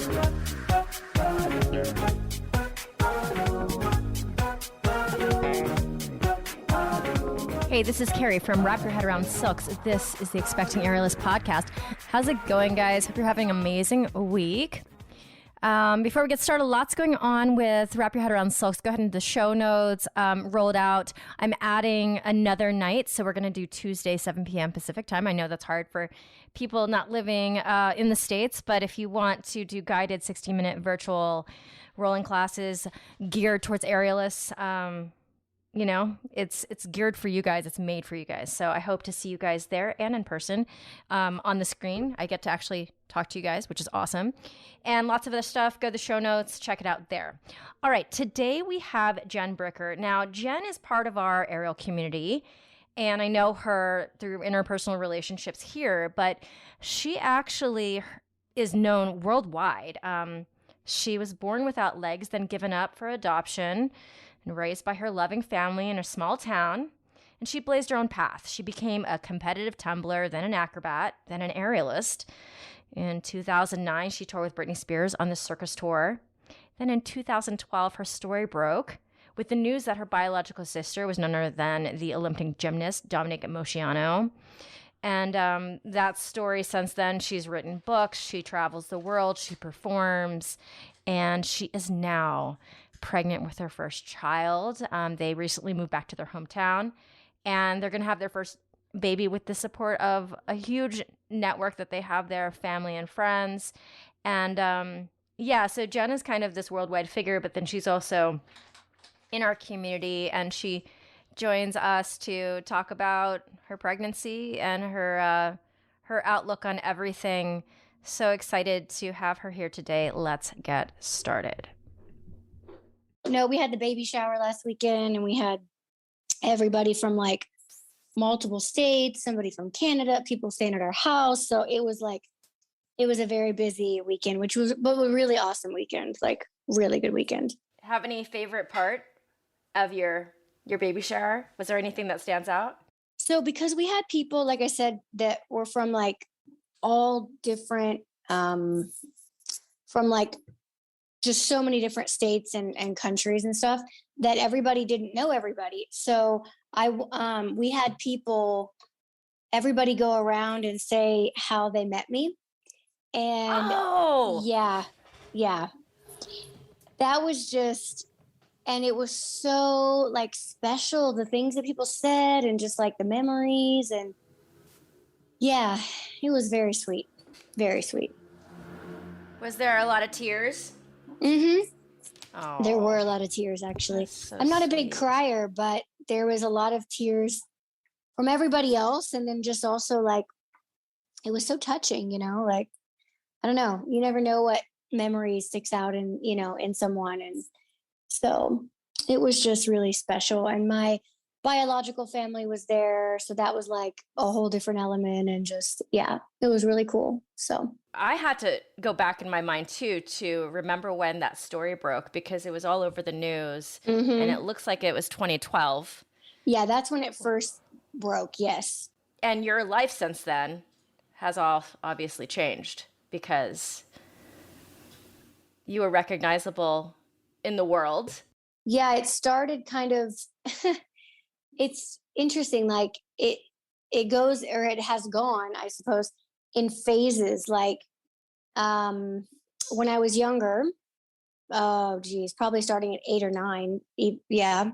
Hey, this is Carrie from Wrap Your Head Around Silks. This is the Expecting Aerialist podcast. How's it going, guys? Hope you're having an amazing week. Before we get started, lots going on with Wrap Your Head Around Silks. Go ahead into the show notes, rolled out. I'm adding another night, so we're going to do Tuesday, 7 p.m. Pacific time. I know that's hard for people not living in the States, but if you want to do guided 60-minute virtual rolling classes geared towards aerialists, you know, it's geared for you guys. It's made for you guys. So I hope to see you guys there and in person on the screen. I get to actually talk to you guys, which is awesome. And lots of other stuff. Go to the show notes. Check it out there. All right. Today we have Jen Bricker. Now, Jen is part of our aerial community, and I know her through interpersonal relationships here, but she actually is known worldwide. She was born without legs, then given up for adoption, and raised by her loving family in a small town. And she blazed her own path. She became a competitive tumbler, then an acrobat, then an aerialist. In 2009, she toured with Britney Spears on the Circus Tour. Then in 2012, her story broke with the news that her biological sister was none other than the Olympic gymnast Dominic Moceanu. And that story, since then, she's written books, she travels the world, she performs, and she is now pregnant with her first child. They recently moved back to their hometown, and they're going to have their first baby with the support of a huge network that they have there, family and friends. And so Jen is kind of this worldwide figure, but then she's also in our community, and she joins us to talk about her pregnancy and her outlook on everything. So excited to have her here today. Let's get started. No, we had the baby shower last weekend, and we had everybody from like multiple states, somebody from Canada, people staying at our house. So it was a very busy weekend, but a really awesome weekend, like really good weekend. Have any favorite part of your baby shower? Was there anything that stands out? So because we had people, like I said, that were from like all different, from like just so many different states and countries and stuff, that everybody didn't know everybody. So we had everybody go around and say how they met me. And yeah, that was just, and it was so like special, the things that people said and just like the memories. And yeah, it was very sweet. Very sweet. Was there a lot of tears? Mm-hmm. Oh, there were a lot of tears, actually. So I'm not sweet. a big crier, but there was a lot of tears from everybody else. And then just also like, it was so touching, you know, like, I don't know, you never know what memory sticks out in someone. And so it was just really special. And my biological family was there. So that was like a whole different element, and just, yeah, it was really cool. So I had to go back in my mind too to remember when that story broke, because it was all over the news. Mm-hmm. And it looks like it was 2012. Yeah, that's when it first broke. Yes. And your life since then has all obviously changed, because you were recognizable in the world. Yeah, it started kind of it's interesting, like it goes, or it has gone, I suppose, in phases. Like when I was younger, probably starting at 8 or 9, yeah,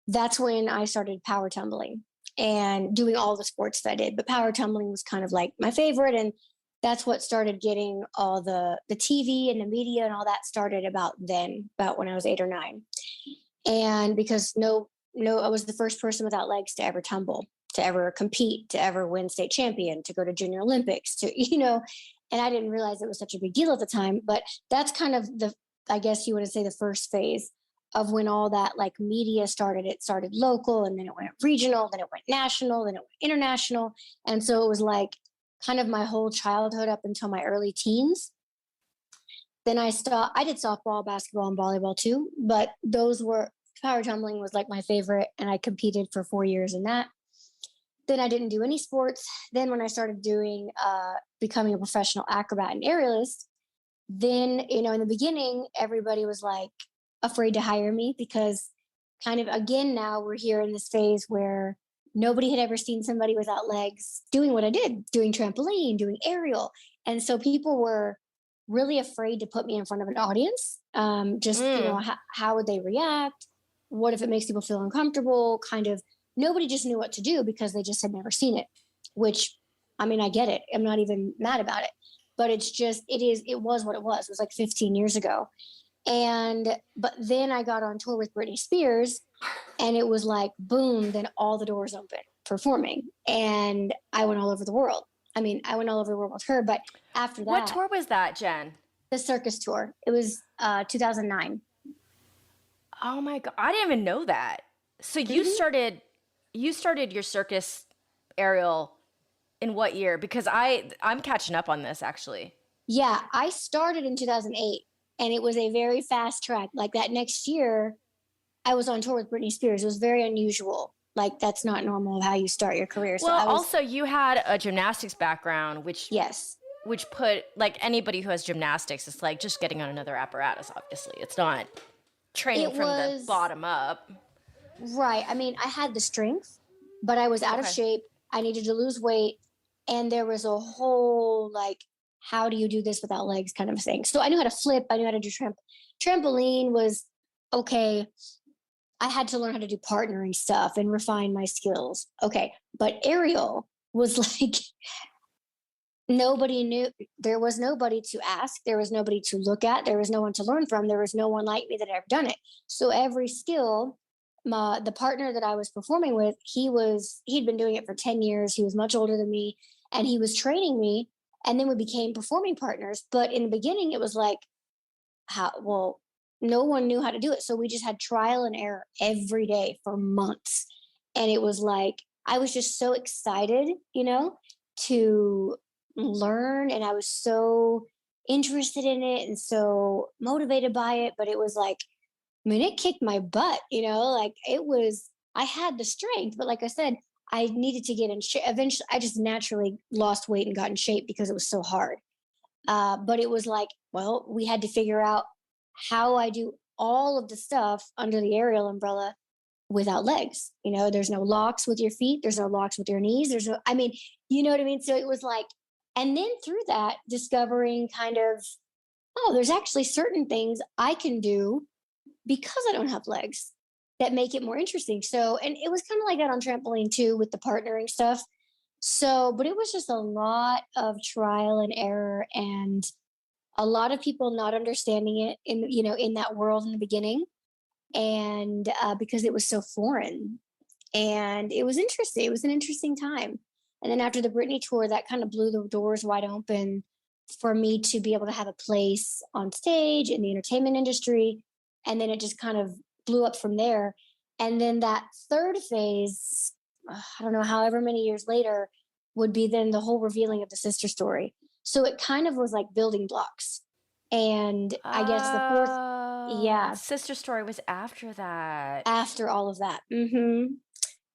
that's when I started power tumbling and doing all the sports that I did. But power tumbling was kind of like my favorite, and that's what started getting all the TV and the media and all that started about when I was 8 or 9. And because I was the first person without legs to ever tumble, to ever compete, to ever win state champion, to go to Junior Olympics, and I didn't realize it was such a big deal at the time. But that's kind of I guess you would say, the first phase of when all that like media started. It started local, and then it went regional, then it went national, then it went international. And so it was like kind of my whole childhood up until my early teens. Then I did softball, basketball, and volleyball too, but power tumbling was like my favorite, and I competed for 4 years in that. Then I didn't do any sports. Then when I started becoming a professional acrobat and aerialist, then, in the beginning, everybody was like afraid to hire me because kind of again, now we're here in this phase where nobody had ever seen somebody without legs doing what I did, doing trampoline, doing aerial. And so people were really afraid to put me in front of an audience. Just, Mm. how would they react? What if it makes people feel uncomfortable? Kind of nobody just knew what to do because they just had never seen it, which I mean, I get it. I'm not even mad about it, but it was what it was. It was like 15 years ago. But then I got on tour with Britney Spears and it was like, boom, then all the doors open performing. And I went all over the world. I mean, I went all over the world with her, but after What that, tour was that, Jen? the circus tour, it was 2009. Oh my God. I didn't even know that. So Hmm. you started your circus aerial in what year? Because I'm catching up on this actually. Yeah, I started in 2008 and it was a very fast track. Like that next year, I was on tour with Britney Spears. It was very unusual. Like that's not normal how you start your career. So Well, I was, also you had a gymnastics background, yes, which put like anybody who has gymnastics, it's like just getting on another apparatus, obviously. It's not training it from the was bottom up. right. I mean, I had the strength, but I was out of Okay. shape. I needed to lose weight. And there was a whole like, how do you do this without legs kind of thing. So I knew how to flip. I knew how to do trampoline was okay. I had to learn how to do partnering stuff and refine my skills. Okay. But aerial was like, nobody knew. There was nobody to ask. There was nobody to look at. There was no one to learn from. There was no one like me that had ever done it. So every skill, the partner that I was performing with, he'd been doing it for 10 years. He was much older than me and he was training me. And then we became performing partners. But in the beginning, it was like, well, no one knew how to do it. So we just had trial and error every day for months. And it was like, I was just so excited, to learn. And I was so interested in it and so motivated by it. But it was like, I mean, it kicked my butt, like I had the strength, but like I said, I needed to get in shape. Eventually, I just naturally lost weight and got in shape because it was so hard. But it was like, well, we had to figure out how I do all of the stuff under the aerial umbrella without legs. There's no locks with your feet, there's no locks with your knees, I mean, you know what I mean? So it was like, and then through that, discovering kind of, oh, there's actually certain things I can do because I don't have legs that make it more interesting. So, and it was kind of like that on trampoline too with the partnering stuff. So, but it was just a lot of trial and error and a lot of people not understanding it in that world in the beginning and because it was so foreign and it was interesting. It was an interesting time. And then after the Britney tour, that kind of blew the doors wide open for me to be able to have a place on stage in the entertainment industry. And then it just kind of blew up from there. And then that third phase, I don't know, however many years later, would be then the whole revealing of the sister story. So it kind of was like building blocks. And I guess the fourth, Oh, yeah, Sister Story was after that. after all of that.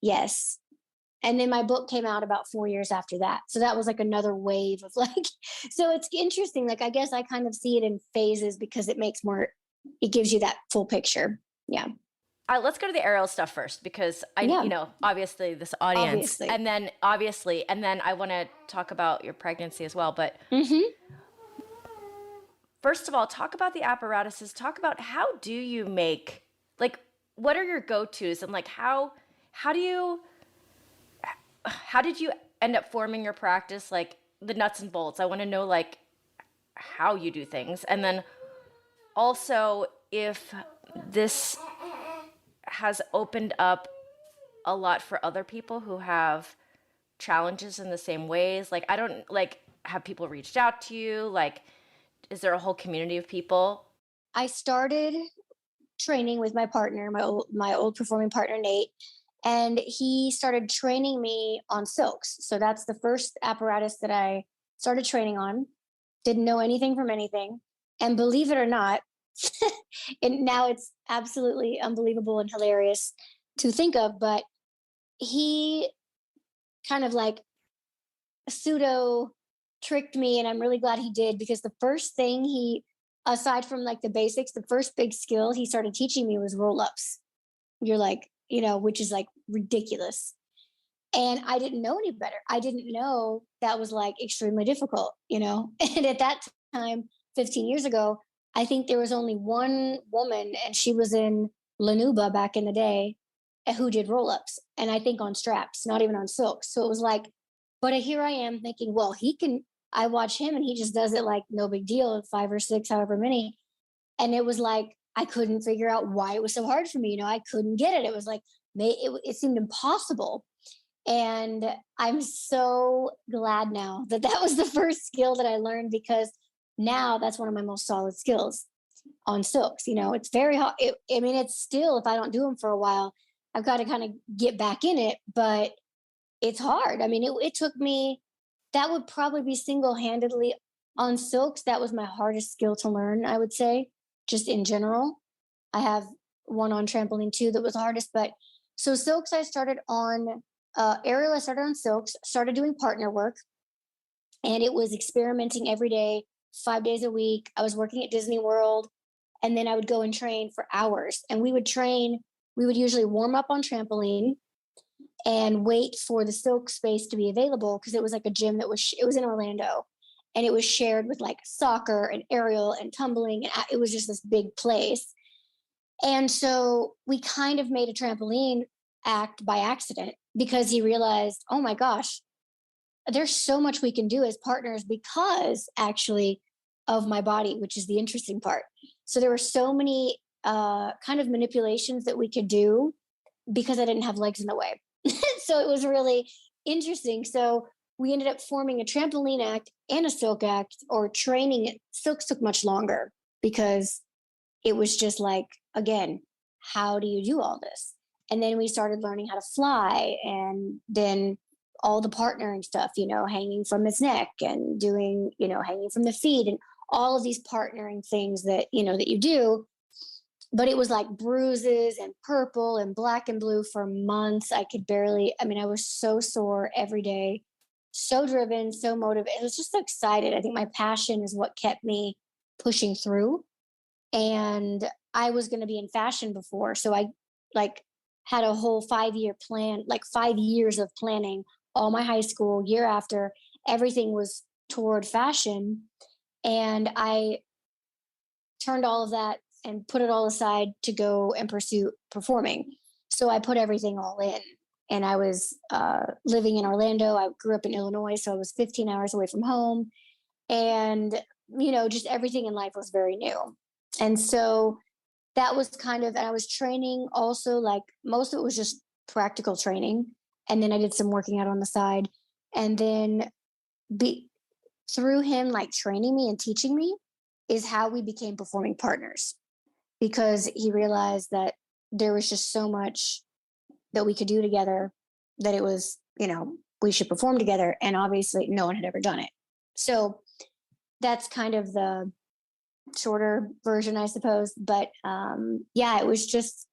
Yes. And then my book came out about 4 years after that. So that was like another wave of like, so it's interesting. Like, I guess I kind of see it in phases because it gives you that full picture. Yeah. Let's go to the aerial stuff first because Yeah. obviously this audience, Obviously. and then I want to talk about your pregnancy as well. But Hmm. first of all, talk about the apparatuses. Talk about how do you make, like, what are your go-tos and like how do you how did you end up forming your practice, like the nuts and bolts? I want to know like how you do things, and then also if this has opened up a lot for other people who have challenges in the same ways. Like, I don't like, have people reached out to you? Like, is there a whole community of people? I started training with my partner, my old performing partner, Nate, and he started training me on silks. So that's the first apparatus that I started training on. Didn't know anything from anything. And believe it or not, and now it's absolutely unbelievable and hilarious to think of, but he kind of like pseudo tricked me, and I'm really glad he did, because the first thing aside from like the basics, the first big skill he started teaching me was roll ups. You're like, which is like ridiculous. And I didn't know any better. I didn't know that was like extremely difficult, And at that time, 15 years ago, I think there was only one woman, and she was in Lanuba back in the day, who did roll ups. And I think on straps, not even on silks. So it was like, but here I am thinking, well, I watch him and he just does it like no big deal, 5 or 6, however many. And it was like, I couldn't figure out why it was so hard for me. I couldn't get it. It was like, it seemed impossible. And I'm so glad now that that was the first skill that I learned, because now that's one of my most solid skills on silks. It's very hard. It's still, if I don't do them for a while, I've got to kind of get back in it, but it's hard. It took me, that would probably be single-handedly on silks. That was my hardest skill to learn, I would say, just in general. I have one on trampoline too that was the hardest, but so silks, I started on aerial. I started on silks, started doing partner work, and it was experimenting every day, 5 days a week. I was working at Disney World, and then I would go and train for hours. And we would usually warm up on trampoline and wait for the silk space to be available, because it was like a gym it was in Orlando, and it was shared with like soccer and aerial and tumbling, and it was just this big place. And so we kind of made a trampoline act by accident, because he realized, oh my gosh, there's so much we can do as partners because actually of my body, which is the interesting part. So there were so many kind of manipulations that we could do because I didn't have legs in the way. So it was really interesting. So we ended up forming a trampoline act and a silk act, or training it. Silks took much longer because it was just like, again, how do you do all this? And then we started learning how to fly, and then all the partnering stuff, hanging from his neck and doing, hanging from the feet, and all of these partnering things that, that you do. But it was like bruises and purple and black and blue for months. I could barely, I was so sore every day, so driven, so motivated. I was just so excited. I think my passion is what kept me pushing through. And I was going to be in fashion before. So I like had a whole 5-year plan, like 5 years of planning. All my high school, year after, everything was toward fashion. And I turned all of that and put it all aside to go and pursue performing. So I put everything all in. And I was living in Orlando. I grew up in Illinois, so I was 15 hours away from home. And, just everything in life was very new. And so that was kind of, and I was training also, like most of it was just practical training. And then I did some working out on the side. And then through him, like training me and teaching me, is how we became performing partners, because he realized that there was just so much that we could do together, that it was, we should perform together. And obviously no one had ever done it. So that's kind of the shorter version, I suppose. But it was just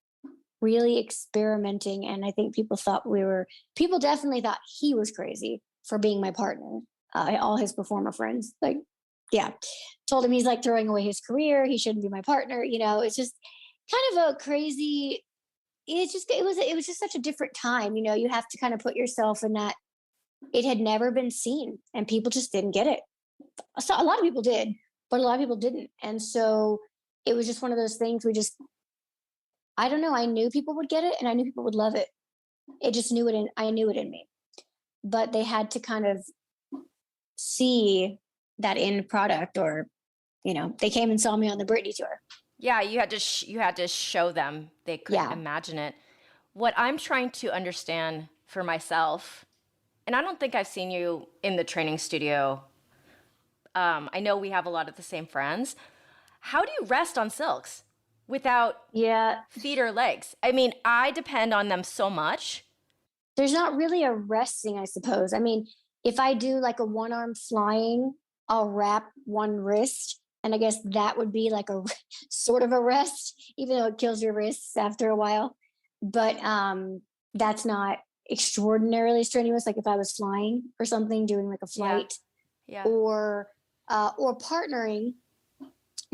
really experimenting. And I think people definitely thought he was crazy for being my partner. All his performer friends, like, told him he's like throwing away his career. He shouldn't be my partner. It's just kind of a crazy, it was just such a different time. You have to kind of put yourself in that. It had never been seen, and people just didn't get it. So a lot of people did, but a lot of people didn't. And so it was just one of those things I don't know. I knew people would get it, and I knew people would love it. I knew it in me, but they had to kind of see that end product, or, they came and saw me on the Britney tour. Yeah. You had to show them they couldn't imagine it. What I'm trying to understand for myself, and I don't think I've seen you in the training studio. I know we have a lot of the same friends. How do you rest on silks without feet or legs? I depend on them so much. There's not really a resting, I suppose. If I do like a one-arm flying, I'll wrap one wrist. And I guess that would be like a sort of a rest, even though it kills your wrists after a while. But that's not extraordinarily strenuous. Like if I was flying or something, doing like a flight, Yeah. or partnering,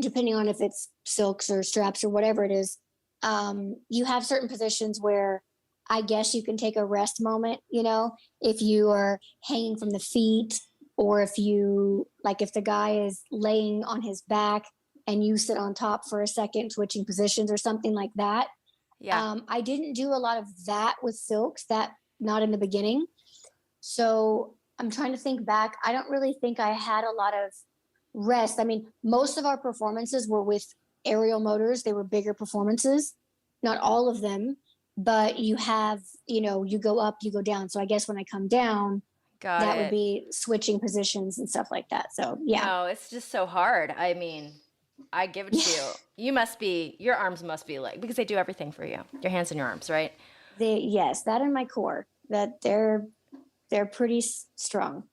depending on if it's silks or straps or whatever it is. You have certain positions where I guess you can take a rest moment, if you are hanging from the feet, or if you like, if the guy is laying on his back and you sit on top for a second, switching positions or something like that. Yeah. I didn't do a lot of that with silks, that not in the beginning. So I'm trying to think back. I don't really think I had a lot of rest. I mean, most of our performances were with aerial motors, they were bigger performances, not all of them, but you have, you go up, you go down. So I guess when I come down, Got that would it. be switching positions and stuff like that. So yeah. No, it's just so hard. I mean, I give it to you. Your arms must be like, because they do everything for you. Your hands and your arms, right? Yes, that and my core, that they're pretty strong.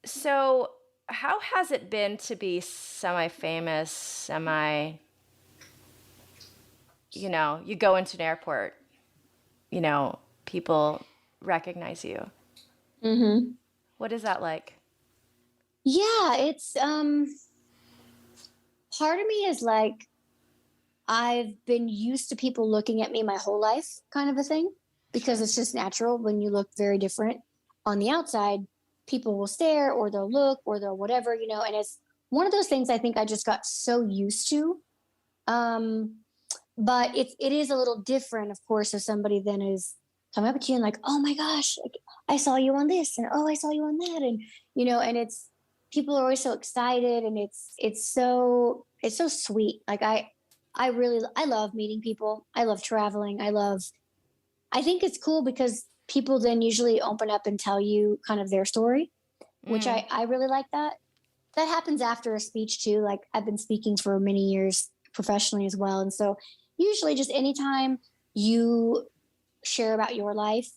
So, how has it been to be semi-famous, you go into an airport, people recognize you. Mm-hmm. What is that like? Yeah, it's part of me is like, I've been used to people looking at me my whole life, kind of a thing, because Sure. it's just natural when you look very different on the outside. People will stare or they'll look or they'll whatever, and it's one of those things I think I just got so used to. Um, but it is a little different, of course, if somebody then is coming up to you and like, oh my gosh, like, I saw you on this, and oh, I saw you on that, and and it's people are always so excited, and it's so sweet. Like I love meeting people. I love traveling. I think it's cool because people then usually open up and tell you kind of their story, which Mm. I really like that. That happens after a speech too. Like I've been speaking for many years professionally as well. And so usually just anytime you share about your life,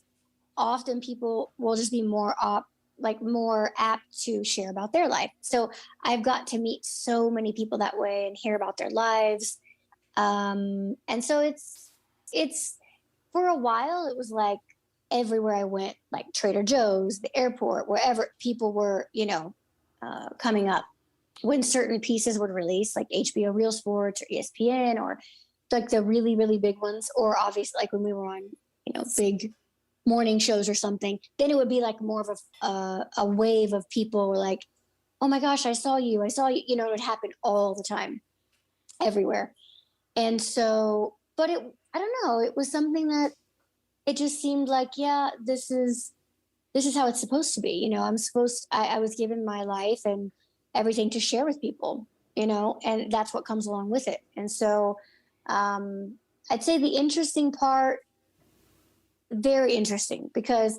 often people will just be more apt to share about their life. So I've got to meet so many people that way and hear about their lives. And so it's for a while it was like everywhere I went, like Trader Joe's, the airport, wherever people were, coming up when certain pieces would release, like HBO Real Sports or ESPN, or like the really, really big ones, or obviously like when we were on, big morning shows or something, then it would be like more of a wave of people were like, oh my gosh, I saw you, it would happen all the time, everywhere. And so, but I don't know, it was something that it just seemed like, yeah, this is how it's supposed to be. I was given my life and everything to share with people, and that's what comes along with it. And so, I'd say the interesting part, very interesting, because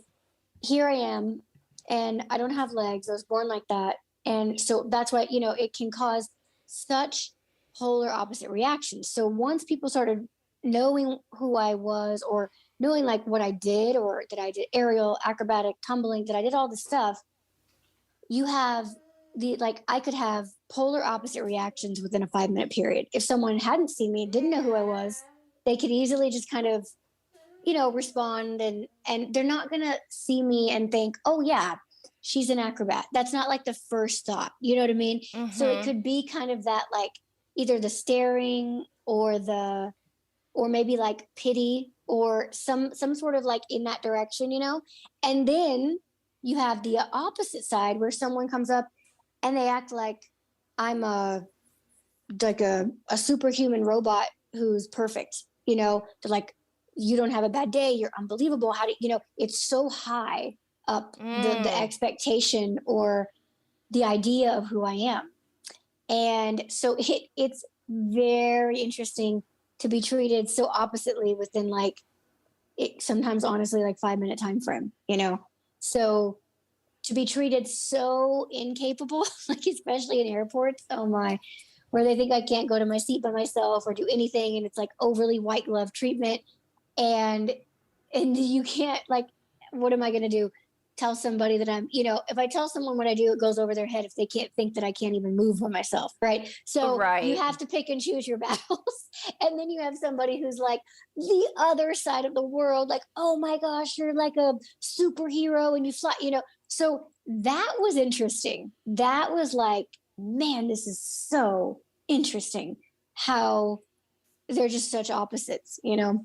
here I am and I don't have legs. I was born like that. And so that's why, it can cause such polar opposite reactions. So once people started knowing who I was, or knowing like what I did, or that I did aerial, acrobatic, tumbling, that I did all this stuff, you have I could have polar opposite reactions within a 5-minute period. If someone hadn't seen me, didn't know who I was, they could easily just kind of respond, and they're not going to see me and think, oh yeah, she's an acrobat. That's not like the first thought, you know what I mean? So it Mm-hmm. could be kind of that, like either the staring, or maybe like pity, or some sort of like in that direction, and then you have the opposite side where someone comes up and they act like I'm a superhuman robot who's perfect. They're like, you don't have a bad day, you're unbelievable. How do it's so high up, the Mm. expectation or the idea of who I am. And so it's very interesting to be treated so oppositely within like sometimes honestly like 5-minute time frame, so to be treated so incapable, like especially in airports, oh my, where they think I can't go to my seat by myself or do anything, and it's like overly white glove treatment, and you can't, like, what am I going to do? Tell somebody that if I tell someone what I do, it goes over their head if they can't think that I can't even move by myself, right? So you Right. have to pick and choose your battles. And then you have somebody who's like the other side of the world, like, oh my gosh, you're like a superhero and you fly, so that was interesting. That was like, man, this is so interesting how they're just such opposites, you know?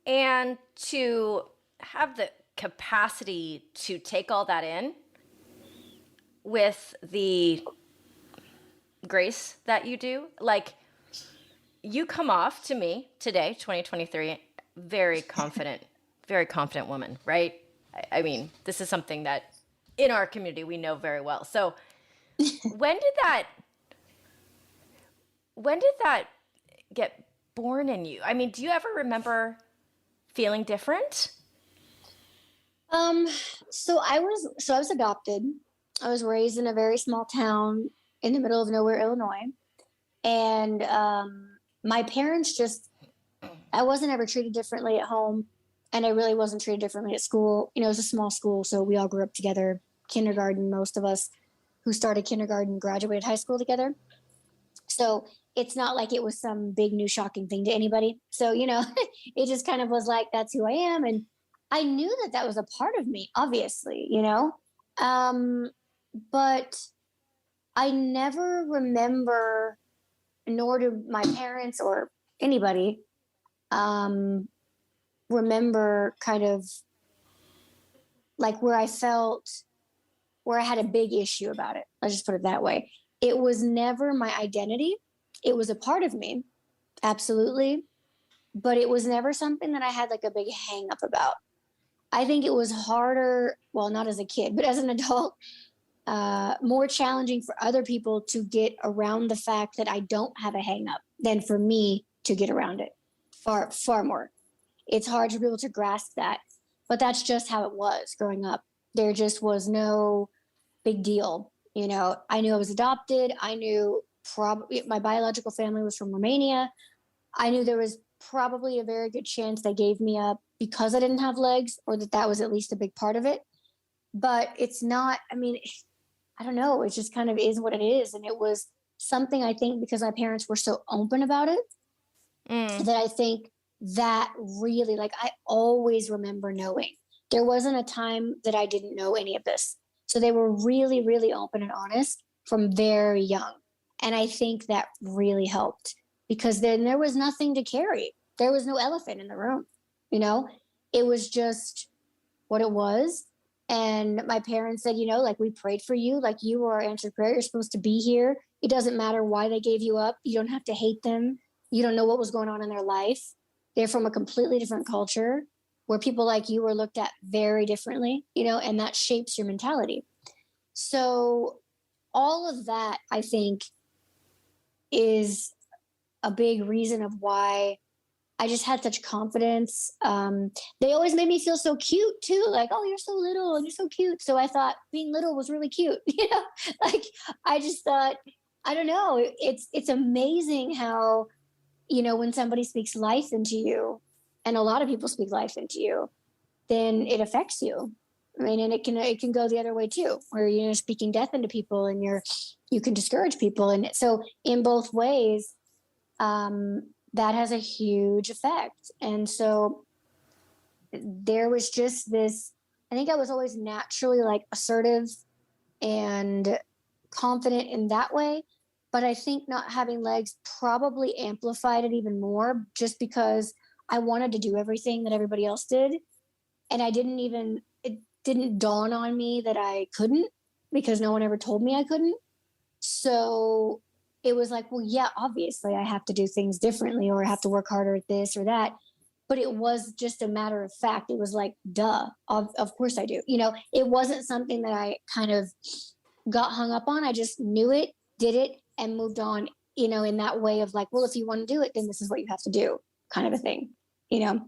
And to have the capacity to take all that in with the grace that you do, like you come off to me today, 2023, very confident woman, right? I mean, this is something that in our community we know very well. So when did that get born in you? I mean, do you ever remember feeling different? Um, so I was adopted. I was raised in a very small town in the middle of nowhere, Illinois. And my parents just, I wasn't ever treated differently at home. And I really wasn't treated differently at school. You know, it was a small school, so we all grew up together. Kindergarten, most of us who started kindergarten graduated high school together. So it's not like it was some big new shocking thing to anybody. So, you know, it just kind of was like, that's who I am. And I knew that that was a part of me, obviously, you know? Um, but I never remember, nor do my parents or anybody, um, remember kind of like where I felt, where I had a big issue about it. Let's just put it that way. It was never my identity. It was a part of me, absolutely. But it was never something that I had like a big hang up about. I think it was harder, well, not as a kid, but as an adult, more challenging for other people to get around the fact that I don't have a hang up than for me to get around it. Far, far more. It's hard for people to grasp that, but that's just how it was growing up. There just was no big deal. You know, I knew I was adopted. I knew probably my biological family was from Romania. I knew there was probably a very good chance they gave me up because I didn't have legs, or that that was at least a big part of it. But it's not, I mean, I don't know. It just kind of is what it is. And it was something, I think, because my parents were so open about it, Mm. that I think that really, like, I always remember knowing there wasn't a time that I didn't know any of this. So they were really, really open and honest from very young. And I think that really helped because then there was nothing to carry. There was no elephant in the room, you know? It was just what it was. And my parents said, you know, like we prayed for you, like you were our answered prayer. You're supposed to be here. It doesn't matter why they gave you up. You don't have to hate them. You don't know what was going on in their life. They're from a completely different culture where people like you were looked at very differently, you know, and that shapes your mentality. So all of that, I think, is a big reason of why I just had such confidence. They always made me feel so cute too. Like, oh, you're so little and you're so cute. So I thought being little was really cute. You know, like I just thought, I don't know. It's amazing how, you know, when somebody speaks life into you, and a lot of people speak life into you, then it affects you. I mean, and it can go the other way too, where you're speaking death into people and you can discourage people. And so in both ways, that has a huge effect. And so there was just this, I think I was always naturally like assertive and confident in that way. But I think not having legs probably amplified it even more just because I wanted to do everything that everybody else did. And it didn't dawn on me that I couldn't because no one ever told me I couldn't. So it was like, well, yeah, obviously I have to do things differently or I have to work harder at this or that. But it was just a matter of fact. It was like, duh, of course I do. You know, it wasn't something that I kind of got hung up on. I just knew it, did it, and moved on, you know, in that way of like, well, if you want to do it, then this is what you have to do, kind of a thing, you know?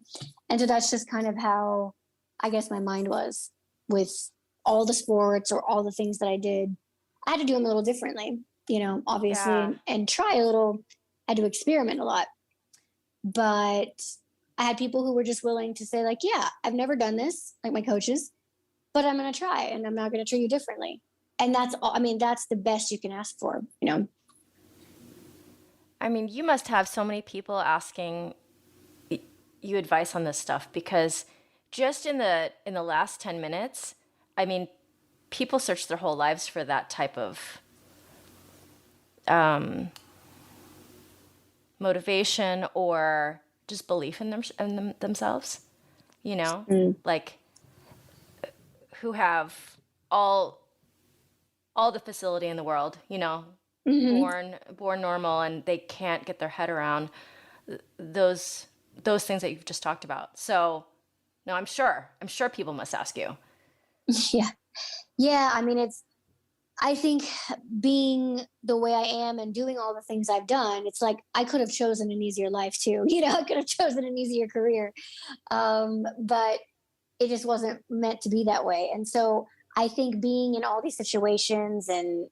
And so that's just kind of how I guess my mind was with all the sports or all the things that I did. I had to do them a little differently, you know, obviously, Yeah. and try a little. I had to experiment a lot. But I had people who were just willing to say, like, yeah, I've never done this, like my coaches, but I'm going to try and I'm not going to treat you differently. And that's all, I mean, that's the best you can ask for, you know? I mean, you must have so many people asking you advice on this stuff because just in the last 10 minutes, I mean, people search their whole lives for that type of motivation or just belief in themselves, like who have all the facility in the world, born normal, and they can't get their head around those things that you've just talked about. So, no, I'm sure people must ask you. Yeah. Yeah. I mean, I think being the way I am and doing all the things I've done, it's like I could have chosen an easier life too. I could have chosen an easier career. But it just wasn't meant to be that way. And so I think being in all these situations and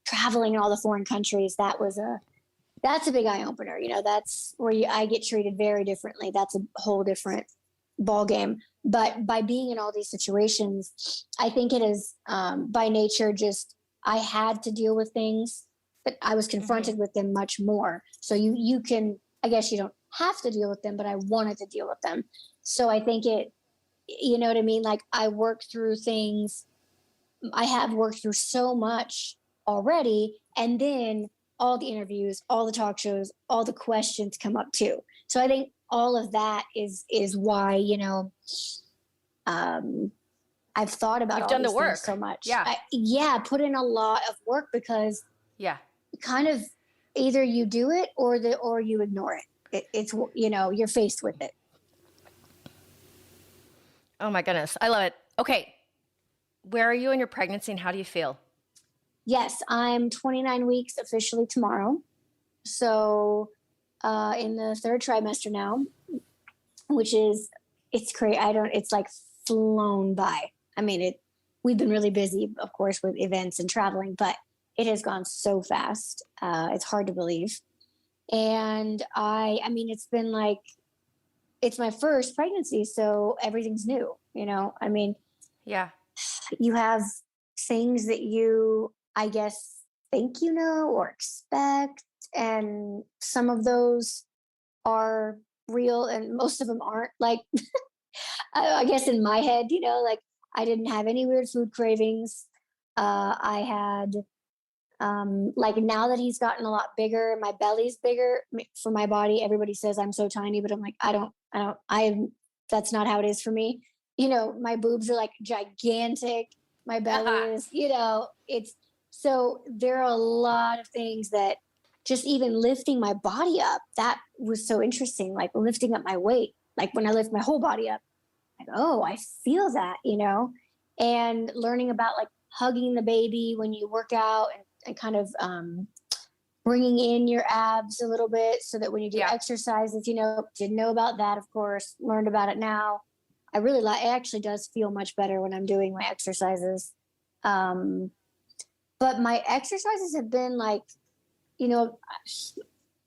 traveling in all the foreign countries, that's a big eye opener. That's where I get treated very differently. That's a whole different ball game. But by being in all these situations, I think it is by nature just I had to deal with things, but I was confronted with them much more. So you can, I guess you don't have to deal with them, but I wanted to deal with them. So I think you know what I mean? Like I worked through things. I have worked through so much already. And then all the interviews, all the talk shows, all the questions come up too. So I think all of that is why, I've thought about You've all done these the work things so much. Yeah. Put in a lot of work because kind of either you do it or you ignore it. It's you're faced with it. Oh my goodness, I love it. Okay, where are you in your pregnancy and how do you feel? Yes, I'm 29 weeks officially tomorrow. So in the third trimester now, which is it's crazy. It's like flown by. I mean, we've been really busy, of course, with events and traveling, but it has gone so fast. It's hard to believe. And I mean, it's been like, it's my first pregnancy. So everything's new, I mean, yeah, you have things that you, I guess, think, or expect. And some of those are real and most of them aren't. Like, I guess in my head, like I didn't have any weird food cravings. I had, like now that he's gotten a lot bigger, my belly's bigger for my body. Everybody says I'm so tiny, but I'm like, that's not how it is for me. My boobs are like gigantic. My belly is, it's so there are a lot of things that just even lifting my body up, that was so interesting. Like lifting up my weight, like when I lift my whole body up, like, oh, I feel that, and learning about like hugging the baby when you work out and kind of bringing in your abs a little bit so that when you do exercises, didn't know about that, of course, learned about it now. I really it actually does feel much better when I'm doing my exercises. But my exercises have been like,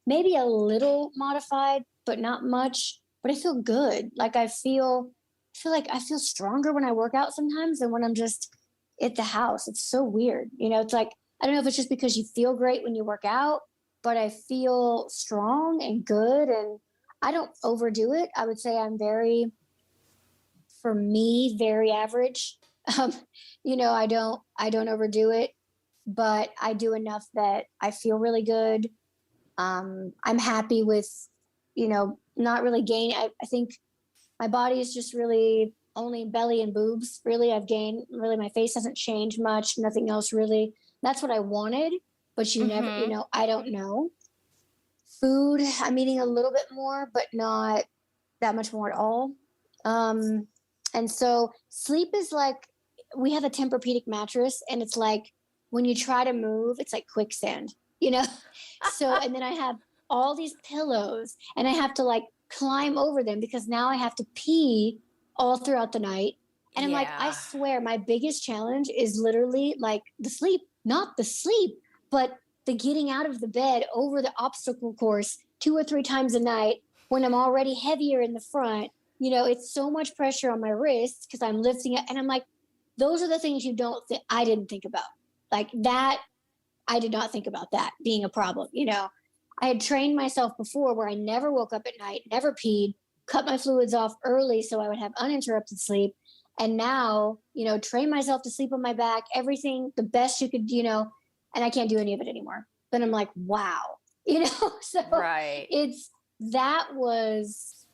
maybe a little modified, but not much, but I feel good. Like I feel like I feel stronger when I work out sometimes than when I'm just at the house. It's so weird. It's like, I don't know if it's just because you feel great when you work out, but I feel strong and good and I don't overdo it. I would say I'm very average. I don't overdo it, but I do enough that I feel really good. I'm happy with, not really gaining. I think my body is just really only belly and boobs. Really, I've gained. Really, my face hasn't changed much. Nothing else really. That's what I wanted, but you never, I don't know. Food, I'm eating a little bit more, but not that much more at all. And so sleep is like, we have a Tempur-Pedic mattress, and it's like when you try to move, it's like quicksand, So, and then I have all these pillows, and I have to like climb over them because now I have to pee all throughout the night. And I'm like, I swear my biggest challenge is literally like the sleep, not the sleep, but the getting out of the bed over the obstacle course 2 or 3 times a night when I'm already heavier in the front. It's so much pressure on my wrists because I'm lifting it. And I'm like, those are the things I didn't think about. Like that, I did not think about that being a problem. I had trained myself before where I never woke up at night, never peed, cut my fluids off early so I would have uninterrupted sleep. And now, train myself to sleep on my back, everything the best you could, and I can't do any of it anymore. But I'm like, wow, so Right. that was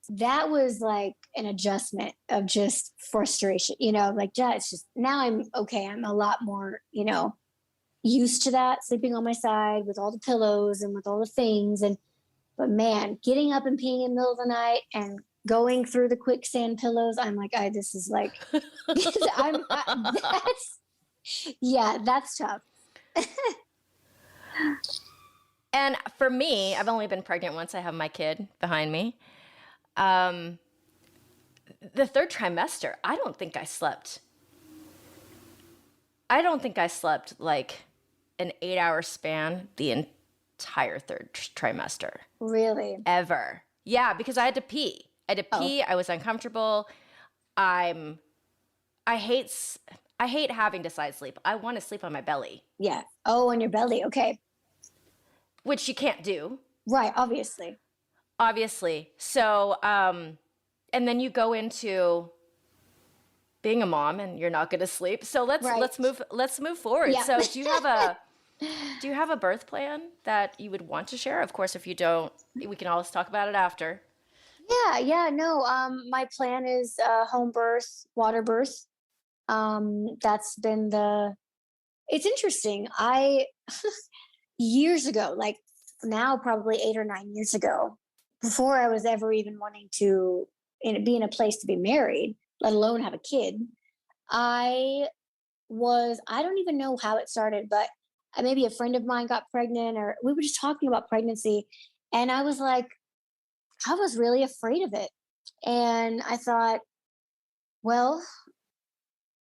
that was like an adjustment of just frustration, like it's just now I'm okay. I'm a lot more, used to that, sleeping on my side with all the pillows and with all the things. But man, getting up and peeing in the middle of the night and going through the quicksand pillows, I'm like, this is like, that's tough. And for me, I've only been pregnant once. I have my kid behind me. The third trimester, I don't think I slept like an 8-hour span the entire third trimester. Really? Ever. Yeah, because I had to pee. I was uncomfortable. I hate having to side sleep. I want to sleep on my belly. Yeah. Oh, on your belly. Okay. Which you can't do. Right. Obviously. So, and then you go into being a mom and you're not going to sleep. So let's move forward. Yeah. So do you have a birth plan that you would want to share? Of course, if you don't, we can always talk about it after. Yeah. No, my plan is home birth, water birth. That's been it's interesting. Years ago, like now probably 8 or 9 years ago, before I was ever even wanting to be in a place to be married, let alone have a kid, I don't even know how it started, but maybe a friend of mine got pregnant or we were just talking about pregnancy. And I was like, I was really afraid of it. And I thought, well,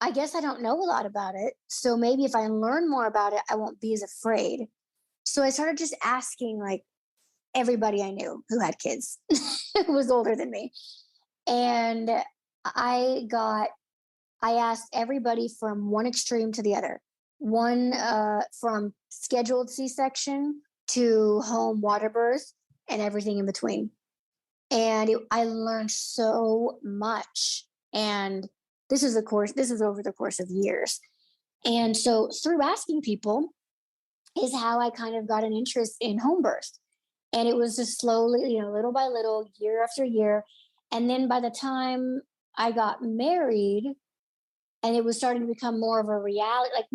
I guess I don't know a lot about it. So maybe if I learn more about it, I won't be as afraid. So I started just asking like everybody I knew who had kids who was older than me. And I asked everybody from one extreme to the other, one from scheduled C-section to home water birth and everything in between. And I learned so much. And this is over the course of years. And so through asking people is how I kind of got an interest in home birth. And it was just slowly, little by little, year after year. And then by the time I got married and it was starting to become more of a reality, like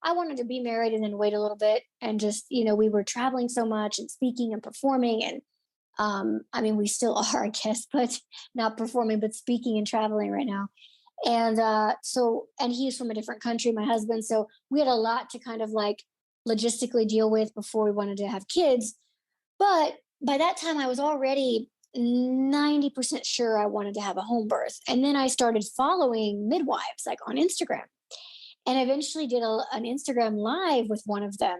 I wanted to be married and then wait a little bit and just, we were traveling so much and speaking and performing. And we still are, I guess, but not performing, but speaking and traveling right now. And and he's from a different country, my husband. So we had a lot to kind of like logistically deal with before we wanted to have kids. But by that time, I was already 90% sure I wanted to have a home birth. And then I started following midwives like on Instagram. And I eventually did an Instagram live with one of them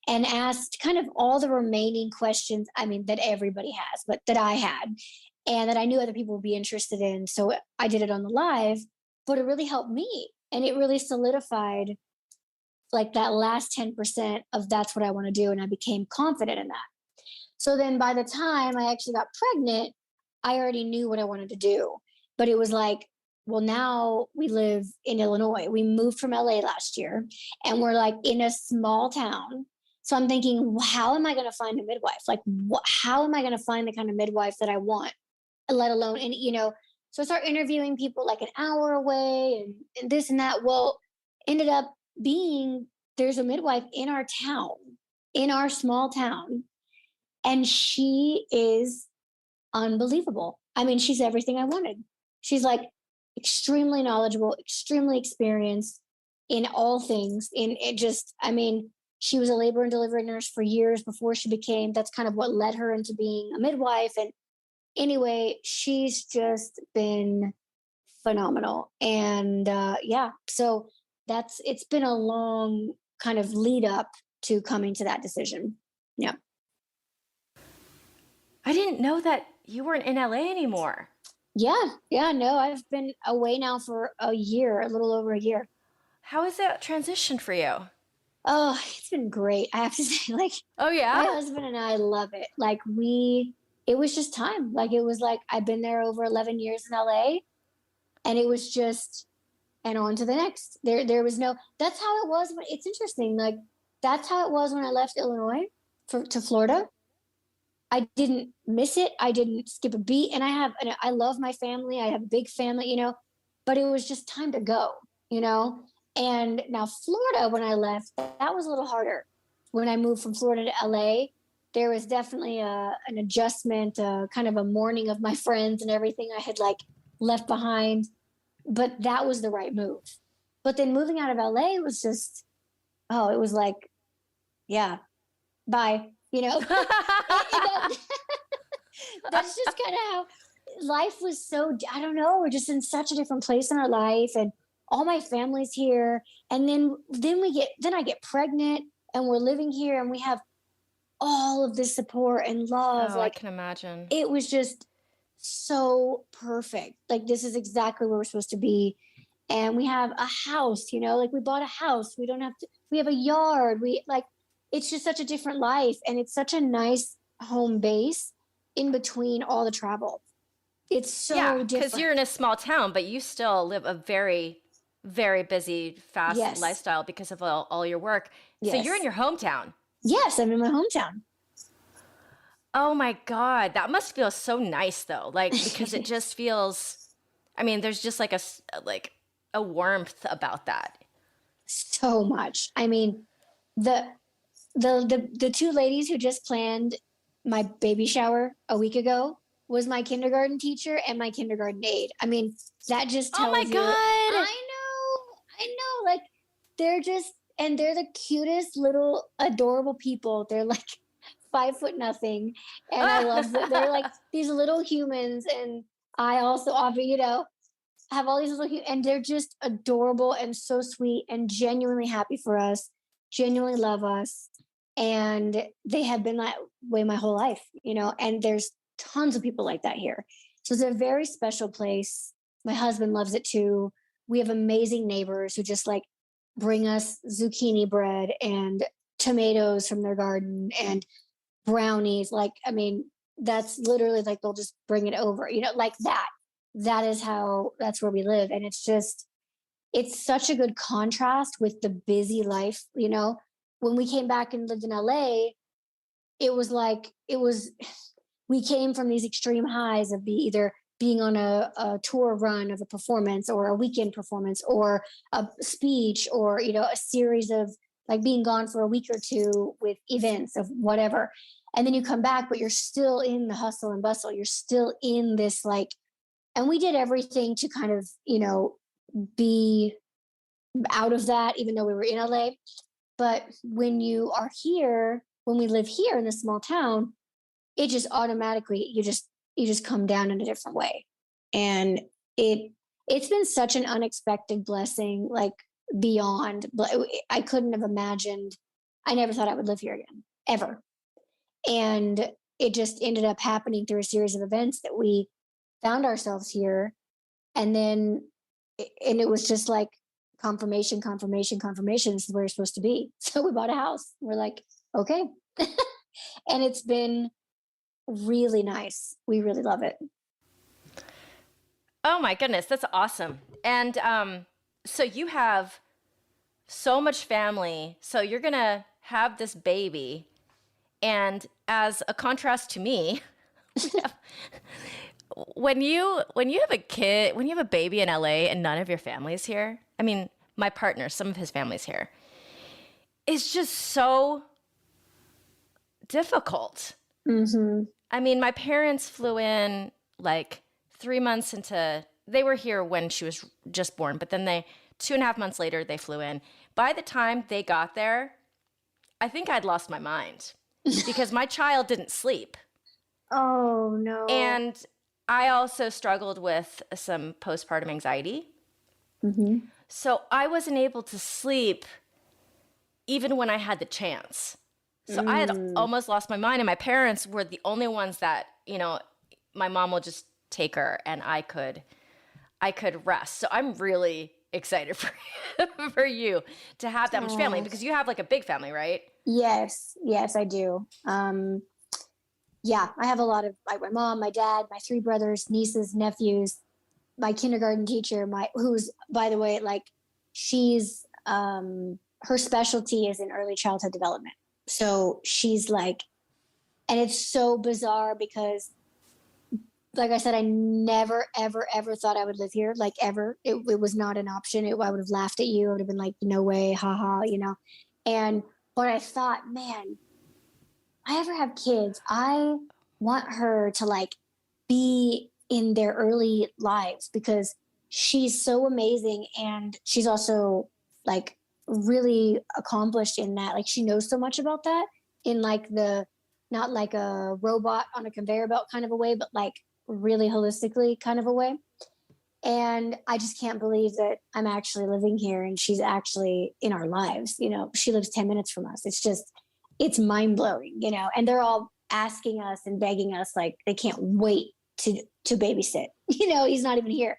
and asked kind of all the remaining questions, that everybody has, but that I had and that I knew other people would be interested in. So I did it on the live, but it really helped me. And it really solidified like that last 10% of that's what I want to do. And I became confident in that. So then by the time I actually got pregnant, I already knew what I wanted to do. But it was like, well, now we live in Illinois. We moved from LA last year and we're like in a small town. So I'm thinking, how am I going to find a midwife? Like, how am I going to find the kind of midwife that I want, let alone, so I start interviewing people like an hour away and this and that. Well, ended up being there's a midwife in our town, in our small town. And she is unbelievable. She's everything I wanted. She's like extremely knowledgeable, extremely experienced in all things. She was a labor and delivery nurse for years before that's kind of what led her into being a midwife. And anyway, she's just been phenomenal. And so it's been a long kind of lead up to coming to that decision. Yeah. I didn't know that you weren't in LA anymore. Yeah. No, I've been away now for a little over a year. How has that transition for you? Oh, it's been great. I have to say, oh yeah, my husband and I love it. It was just time. It was like, I've been there over 11 years in LA. And it was just, and on to the next. There was no, that's how it was. It's interesting. Like, that's how it was when I left Illinois to Florida. I didn't miss it. I didn't skip a beat. And I love my family. I have a big family, but it was just time to go, And now Florida, when I left, that was a little harder. When I moved from Florida to LA, there was definitely an adjustment, kind of a mourning of my friends and everything I had like left behind. But that was the right move. But then moving out of LA was just, it was like, yeah, bye. That's just kind of how life was. So I don't know, we're just in such a different place in our life, and all my family's here, and then I get pregnant, and we're living here, and we have all of this support and love. Oh, like, I can imagine. It was just so perfect. Like, this is exactly where we're supposed to be. And we have a house, like we bought a house. We have a yard. It's just such a different life. And it's such a nice home base in between all the travel. It's so different. Because you're in a small town, but you still live a very, very busy, fast lifestyle because of all your work. Yes. So you're in your hometown. Yes, I'm in my hometown. Oh my God. That must feel so nice though. Like, because it just feels, there's just like a warmth about that. So much. The two ladies who just planned my baby shower a week ago was my kindergarten teacher and my kindergarten aide. That just tells you. Oh my God. I know. Like, they're the cutest little adorable people. They're like 5 foot nothing. And I love that. They're like these little humans. And I also have all these little, and they're just adorable and so sweet and genuinely happy for us, genuinely love us. And they have been that way my whole life, and there's tons of people like that here. So it's a very special place. My husband loves it too. We have amazing neighbors who just like bring us zucchini bread and tomatoes from their garden and brownies. That's literally like, they'll just bring it over, like that. That's where we live. And it's such a good contrast with the busy life. When we came back and lived in LA, we came from these extreme highs of either being on a tour run of a performance or a weekend performance or a speech or, a series of like being gone for a week or two with events of whatever. And then you come back, but you're still in the hustle and bustle. You're still in this and we did everything to kind of, be out of that, even though we were in LA. But when you are here, when we live here in a small town, it just automatically, you just come down in a different way. And it's been such an unexpected blessing, like beyond, I couldn't have imagined. I never thought I would live here again, ever. And it just ended up happening through a series of events that we found ourselves here. And it was just like confirmation. This is where you're supposed to be. So we bought a house. We're like, okay. And it's been really nice. We really love it. Oh my goodness. That's awesome. And so you have so much family. So you're going to have this baby. And as a contrast to me, when you have a kid, when you have a baby in LA and none of your family's here, my partner, some of his family's here, it's just so difficult. Mm-hmm. My parents flew in like 3 months into, they were here when she was just born, but then 2.5 months later, they flew in. By the time they got there, I think I'd lost my mind because my child didn't sleep. Oh, no. And I also struggled with some postpartum anxiety. Mm-hmm. So I wasn't able to sleep even when I had the chance. So I had almost lost my mind. And my parents were the only ones that, my mom will just take her and I could rest. So I'm really excited for you to have that much family because you have like a big family, right? Yes, I do. Yeah, I have a lot of my mom, my dad, my 3 brothers, nieces, nephews. my kindergarten teacher, who's, by the way, like, she's her specialty is in early childhood development. So she's like, and it's so bizarre because, like I said, I never, ever, ever thought I would live here. Like, ever. It was not an option. I would have laughed at you. I would have been like, no way, haha, you know. And but I thought, man, I ever have kids, I want her to like be in their early lives because she's so amazing, and she's also like really accomplished in that. Like, she knows so much about that in like the, not like a robot on a conveyor belt kind of a way, but like really holistically kind of a way. And I just can't believe that I'm actually living here and she's actually in our lives. You know, she lives 10 minutes from us. It's just, it's mind blowing, you know, and they're all asking us and begging us, like, they can't wait to babysit. You know, he's not even here.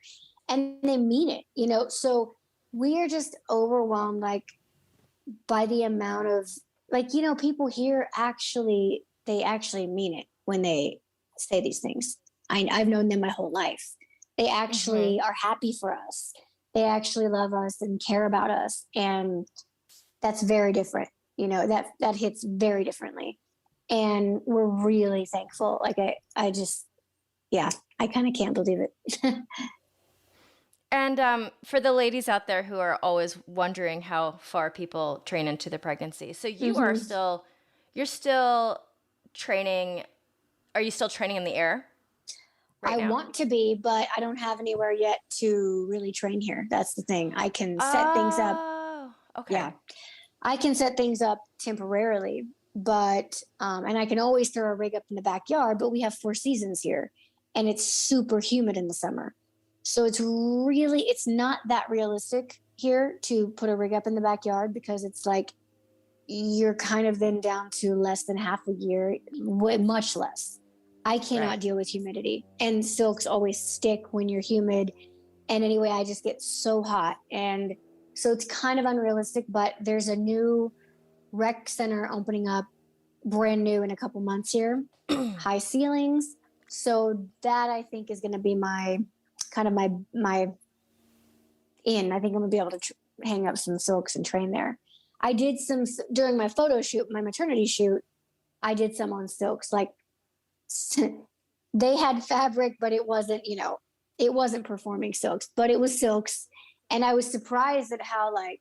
And they mean it, you know. So we are just overwhelmed, like, by the amount of, like, you know, people here actually, they actually mean it when they say these things. I've known them my whole life. They actually are happy for us. They actually love us and care about us. And that's very different. You know, that hits very differently. And we're really thankful. Like, I just, yeah, I kind of can't believe it. And for the ladies out there who are always wondering how far people train into the pregnancy, so you are still, you're still training. Are you still training in the air? I want to be, but I don't have anywhere yet to really train here. That's the thing. I can set things up. Oh, okay. Yeah, I can set things up temporarily, but and I can always throw a rig up in the backyard. But we have 4 seasons here, and it's super humid in the summer, so it's not that realistic here to put a rig up in the backyard because it's like you're kind of then down to less than half a year, much less. I cannot deal with humidity, and silks always stick when you're humid. And anyway, I just get so hot. And so it's kind of unrealistic, but there's a new rec center opening up brand new in a couple months here, high ceilings. So that I think is going to be my kind of my in. I think I'm going to be able to hang up some silks and train there. I did some during my photo shoot, my maternity shoot. I did some on silks, like, they had fabric, but it wasn't, you know, it wasn't performing silks, but it was silks. And I was surprised at how, like,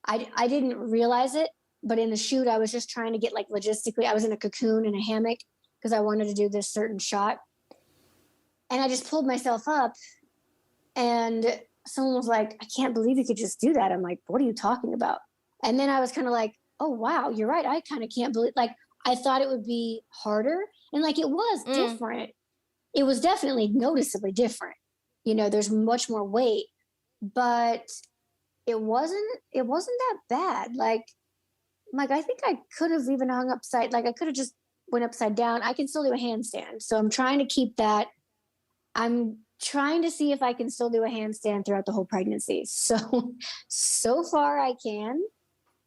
I didn't realize it, but in the shoot, I was just trying to get, like, logistically, I was in a cocoon in a hammock because I wanted to do this certain shot. And I just pulled myself up, and someone was like, I can't believe you could just do that. I'm like, what are you talking about? And then I was kind of like, oh, wow, you're right. I kind of can't believe, like, I thought it would be harder. And like, it was different. It was definitely noticeably different. You know, there's much more weight, but it wasn't that bad. Like, I think I could have even hung upside, like I could have just went upside down. I can still do a handstand. So I'm trying to keep that. I'm trying to see if I can still do a handstand throughout the whole pregnancy. So far I can.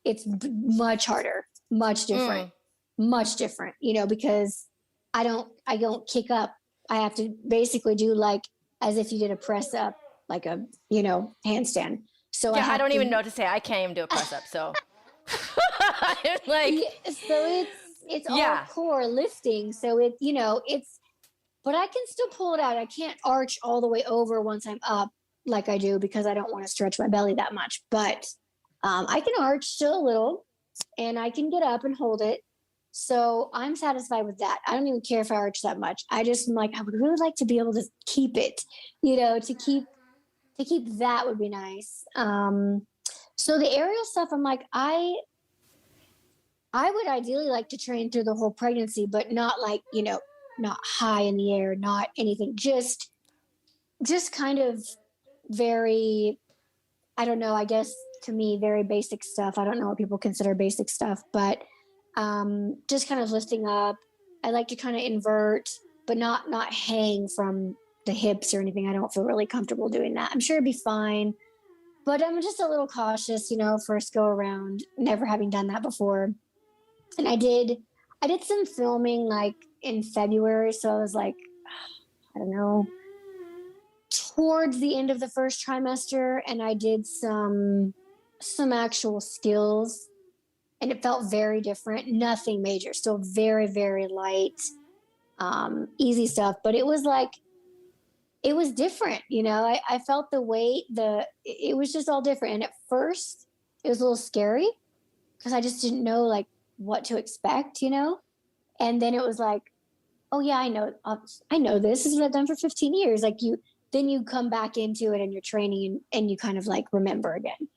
It's much harder, much different, you know, because I don't kick up. I have to basically do like as if you did a press up, like a, you know, handstand. So yeah, I don't even know what to say. I can't even do a press up. So like, so it's all core lifting. So it, you know, but I can still pull it out. I can't arch all the way over once I'm up like I do because I don't want to stretch my belly that much. But I can arch still a little, and I can get up and hold it. So I'm satisfied with that. I don't even care if I arch that much. I just am like, I would really like to be able to keep it, you know, to keep that would be nice. So the aerial stuff, I'm like, I would ideally like to train through the whole pregnancy, but not like, you know, not high in the air, not anything, just kind of very, I don't know, I guess to me, very basic stuff. I don't know what people consider basic stuff, but just kind of lifting up. I like to kind of invert, but not hang from the hips or anything. I don't feel really comfortable doing that. I'm sure it'd be fine, but I'm just a little cautious, you know, first go around, never having done that before. And I did some filming like in February. So I was like, I don't know, towards the end of the first trimester, and I did some actual skills, and it felt very different. Nothing major, still very, very light, easy stuff. But it was like, it was different, you know. I felt the weight, it was just all different. And at first, it was a little scary because I just didn't know like what to expect, you know. And then it was like, oh yeah, I know this is what I've done for 15 years. Like then you come back into it and you're training and you kind of like remember again.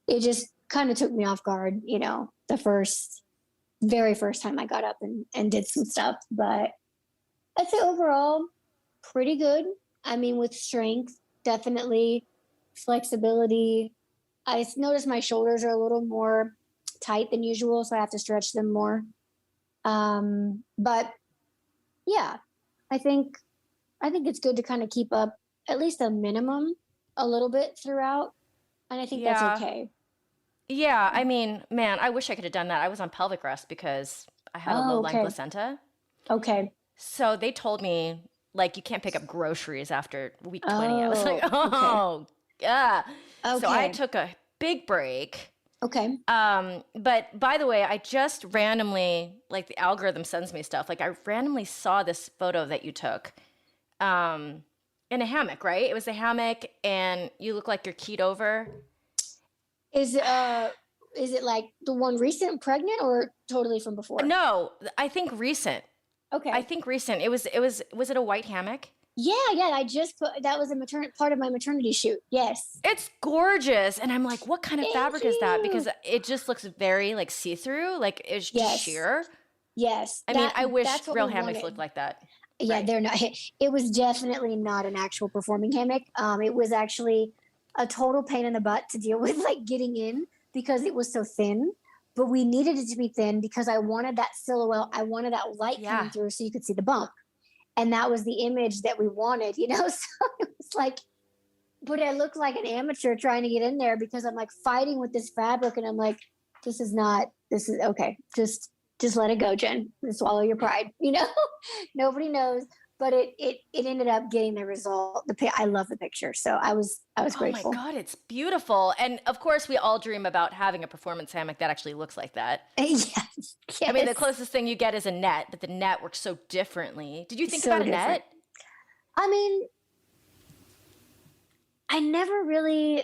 It just kind of took me off guard, you know, the very first time I got up and did some stuff. But I'd say overall, pretty good. I mean, with strength, definitely flexibility. I noticed my shoulders are a little more tight than usual, so I have to stretch them more. But yeah, I think it's good to kind of keep up at least a minimum a little bit throughout. And I think that's Yeah. okay. Yeah. I mean, man, I wish I could have done that. I was on pelvic rest because I had a low Oh, lying okay. placenta. Okay. So they told me, like, you can't pick up groceries after week 20. I was like, Oh, okay. oh, yeah. So I Okay. took a big break. Okay. But by the way, I just randomly, like the algorithm sends me stuff. Like I randomly saw this photo that you took in a hammock, right? It was a hammock and you look like you're keyed over. Is it like the one recent pregnant or totally from before? No, I think recent. Okay. I think recent. Was it a white hammock? Yeah. I just put that was a part of my maternity shoot. Yes. It's gorgeous. And I'm like, what kind of Thank fabric is that? you. Because it just looks very like see-through, like it's just Yes. sheer. Yes. I mean, I wish That's what real we hammocks wanted. looked like that. Yeah, Right. they're not. It was definitely not an actual performing hammock. It was actually a total pain in the butt to deal with, like getting in because it was so thin. But we needed it to be thin because I wanted that silhouette. I wanted that light Yeah. coming through so you could see the bump, and that was the image that we wanted. You know, so it was like, but I looked like an amateur trying to get in there because I'm like fighting with this fabric, and I'm like, this is okay. Just let it go, Jen. Just swallow your pride. You know, nobody knows. But it ended up getting the result. I love the picture, so I was Oh grateful. my God, it's beautiful. And of course, we all dream about having a performance hammock that actually looks like that. Yes. I mean, the Yes. closest thing you get is a net, but the net works so differently. Did you think So about a different. net? I mean, I never really.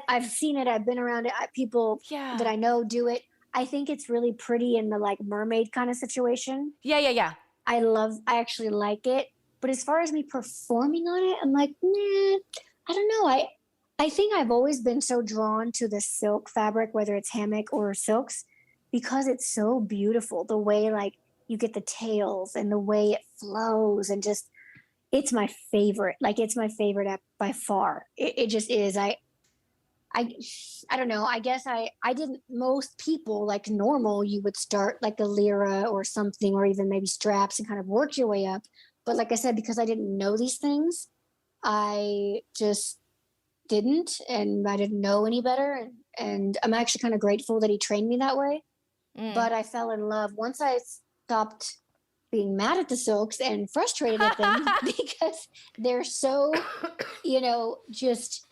I've seen it. I've been around it. People Yeah. that I know do it. I think it's really pretty in the like mermaid kind of situation. Yeah. I actually like it. But as far as me performing on it, I'm like, nah, I don't know. I think I've always been so drawn to the silk fabric, whether it's hammock or silks, because it's so beautiful. The way like you get the tails and the way it flows and just it's my favorite. Like it's my favorite by far. It just is. I I don't know. I guess I didn't. Most people like normal, you would start like a Lyra or something, or even maybe straps and kind of work your way up. But like I said, because I didn't know these things, I just didn't, and I didn't know any better. And I'm actually kind of grateful that he trained me that way. But I fell in love once I stopped being mad at the silks and frustrated at them because they're so, you know, just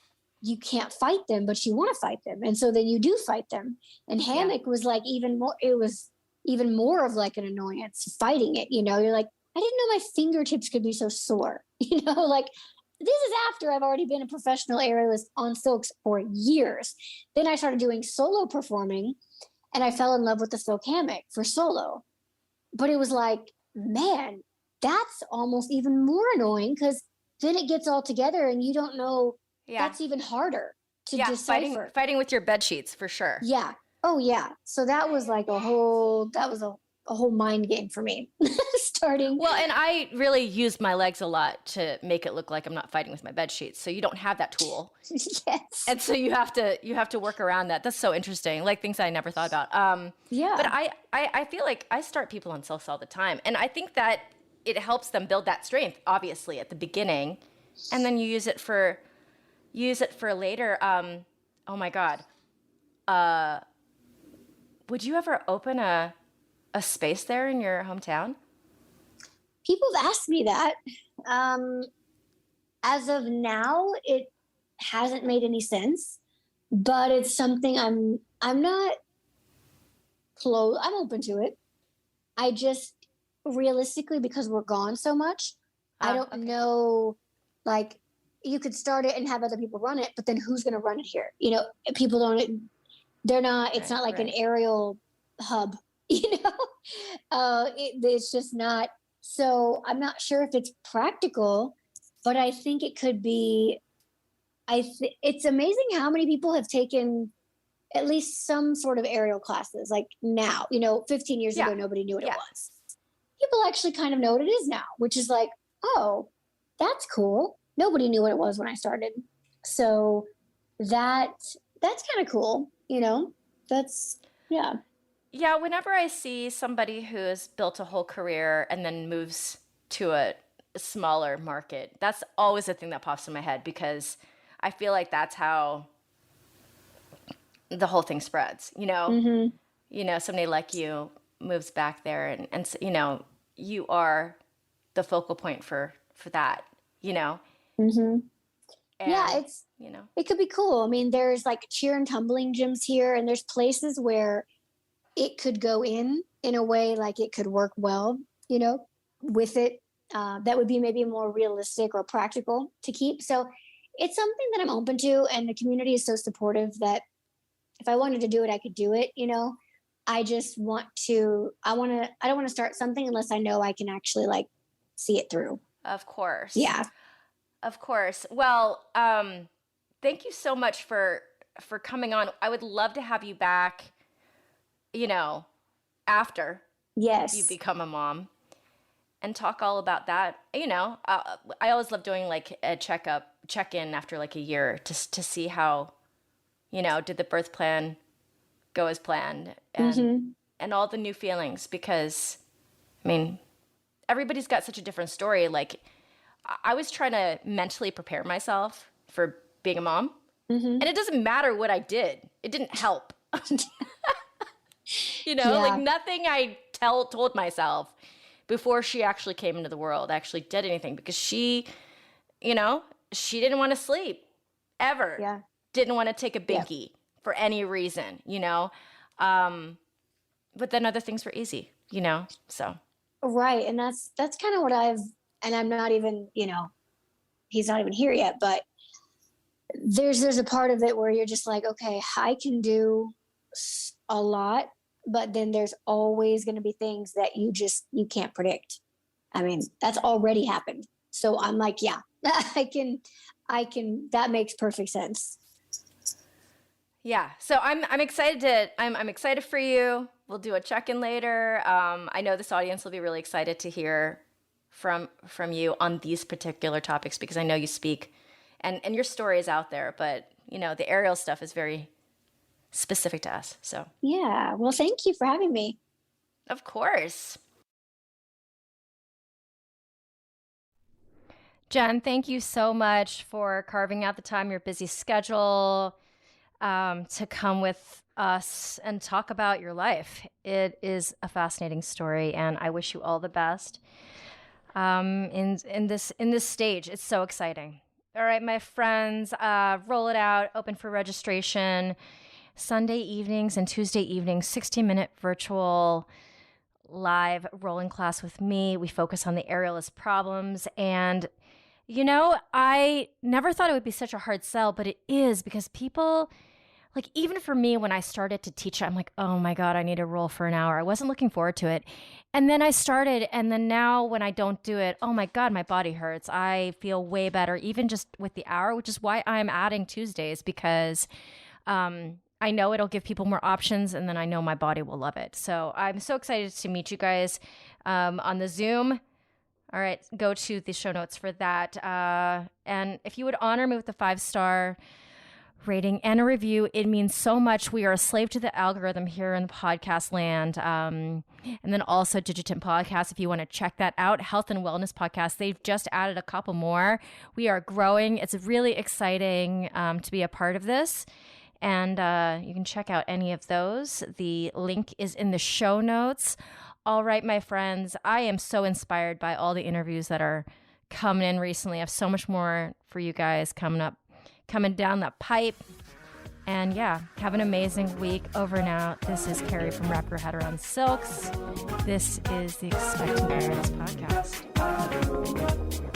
you can't fight them, but you want to fight them. And so then you do fight them. And hammock was like even more, it was even more of like an annoyance fighting it. You know, you're like, I didn't know my fingertips could be so sore. You know, like this is after I've already been a professional aerialist on silks for years. Then I started doing solo performing and I fell in love with the silk hammock for solo. But it was like, man, that's almost even more annoying because then it gets all together and you don't know. Yeah. That's even harder to decipher. Fighting with your bed sheets for sure. Yeah. Oh yeah. So that was like a whole mind game for me starting. Well, and I really use my legs a lot to make it look like I'm not fighting with my bed sheets. So you don't have that tool. Yes. And so you have to work around that. That's so interesting. Like things I never thought about. Yeah. But I feel like I start people on silks all the time. And I think that it helps them build that strength, obviously, at the beginning. And then you use it for later. Oh my God. Would you ever open a space there in your hometown? People have asked me that. As of now, it hasn't made any sense, but it's something I'm not close. I'm open to it. I just realistically, because we're gone so much, I don't Okay. know. Like, you could start it and have other people run it, but then who's going to run it here? People don't. They're not. It's Right, not like an right. aerial hub. It's just not. So I'm not sure if it's practical, but I think it could be. It's amazing how many people have taken at least some sort of aerial classes. Like now, 15 years Yeah. ago, nobody knew what it Yeah. was. People actually kind of know what it is now, which is like, oh, that's cool. Nobody knew what it was when I started. So that's kind of cool, That's yeah. Yeah, whenever I see somebody who's built a whole career and then moves to a smaller market, that's always the thing that pops in my head because I feel like that's how the whole thing spreads, Mhm. somebody like you moves back there and you are the focal point for that, Mhm. Yeah, and you know, it could be cool. I mean, there's like cheer and tumbling gyms here, and there's places where it could go in a way like it could work well, with it. That would be maybe more realistic or practical to keep. So it's something that I'm open to, and the community is so supportive that if I wanted to do it, I could do it. I just want to. I don't want to start something unless I know I can actually like see it through. of course. Yeah. Of course. Well, thank you so much for coming on. I would love to have you back, you know, after you Yes. become a mom and talk all about that. I always love doing like a check in after like a year to see how, did the birth plan go as planned Hmm. and all the new feelings because I mean, everybody's got such a different story. Like I was trying to mentally prepare myself for being a mom, Hmm. and it doesn't matter what I did. It didn't help. Like Yeah. nothing I told myself before she actually came into the world actually did anything because you know, she didn't want to sleep ever. Yeah. Didn't want to take a Yeah. binky for any reason. Um, but then other things were easy. So Right. And that's kind of what and I'm not even, he's not even here yet, but there's a part of it where you're just like, okay, I can do a lot, but then there's always going to be things that you can't predict. I mean, that's already happened. So I'm like, yeah, I can, that makes perfect sense. yeah, so I'm excited I'm excited for you. We'll do a check-in later. I know this audience will be really excited to hear from you on these particular topics because I know you speak and your story is out there, but the aerial stuff is very specific to us. So, Yeah. Well, thank you for having me. of course. Jen, thank you so much for carving out the time in your busy schedule to come with us and talk about your life. It is a fascinating story, and I wish you all the best in this stage. It's so exciting. All right, my friends, roll it out. Open for registration. Sunday evenings and Tuesday evenings, 60-minute virtual live rolling class with me. We focus on the aerialist problems. And, I never thought it would be such a hard sell, but it is because people, like, even for me, when I started to teach, I'm like, oh my God, I need to roll for an hour. I wasn't looking forward to it. And then I started, and then now when I don't do it, oh my God, my body hurts. I feel way better, even just with the hour, which is why I'm adding Tuesdays because I know it'll give people more options, and then I know my body will love it. So I'm so excited to meet you guys on the Zoom. All right, go to the show notes for that. And if you would honor me with a 5-star rating and a review, it means so much. We are a slave to the algorithm here in the podcast land. And then also Digitent Podcast, if you want to check that out. Health and Wellness Podcast. They've just added a couple more. We are growing. It's really exciting to be a part of this. And you can check out any of those. The link is in the show notes. All right, my friends, I am so inspired by all the interviews that are coming in recently. I have so much more for you guys coming down the pipe. And yeah, have an amazing week. Over and out. This is Carrie from Wrap Your Head Around Silks. This is the Expecting Aerialist podcast.